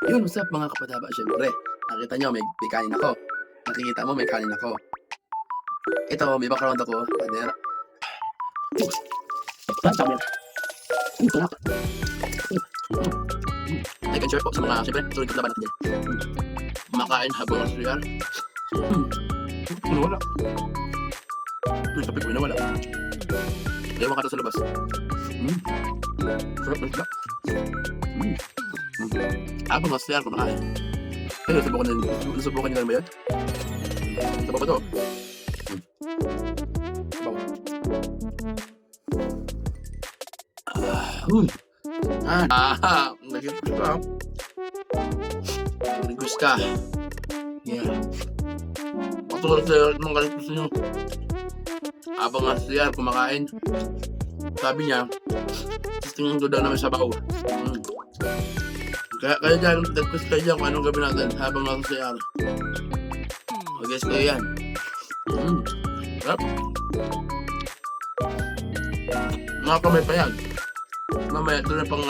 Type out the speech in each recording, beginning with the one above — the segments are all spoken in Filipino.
Yun, what's up mga kapadaba? Siyempre, nakita niyo may kanin ako. Nakikita mo may kanin ako. Ito, may background ako, pader. Sabi yan. Sarap. Like and share po sa mga, siyempre, sulit laban natin dyan. Kumakain habang nasuyan. Wala. Uy, kape ko wala. Ewan ka to sa labas. Sarap ng isda. Habang nasuyan, kumakain. Ay, nasubukan nyo na ba yan? Ito pa ba to? Nag-request ka. Nag-request ka. Yeah. Patulog sa mga request nyo. Habang nga siya kumakain, sabi niya, tingin ko daw naman sa baw. Kaya dyan, nag-request kayo dyan kung anong gawin natin habang nasa siya. Mag-guess kayo yan. Sarap. Mga kamay pa yan. Mamaya, ito na pang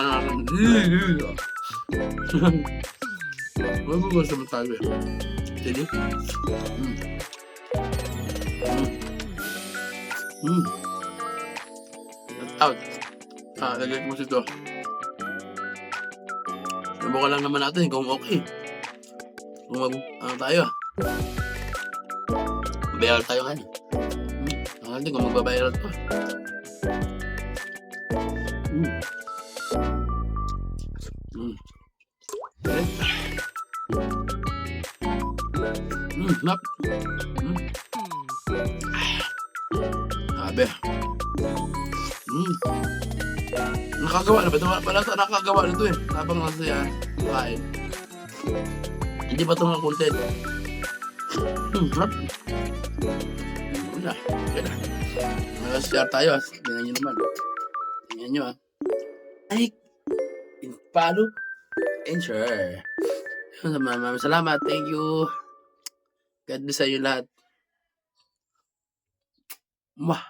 magugusto mo tayo eh. Sige? Out. Lagay ko mo ito. Subukan lang naman natin kung okay. Kung tayo. Bayar tayo kan. Ang natin kung magbabayar ito. Nap. Sabi. Nakagawa na ba ito? Wala sa nakagawa nito eh. Habang nasa yan, kain. Hindi ba ito mga content? Nap. Wala. Kaya. Nag-share tayo. Tingnan nyo naman. Tingnan nyo like, follow, and share. Salamat. Thank you. God bless sa inyo lahat. Mwah.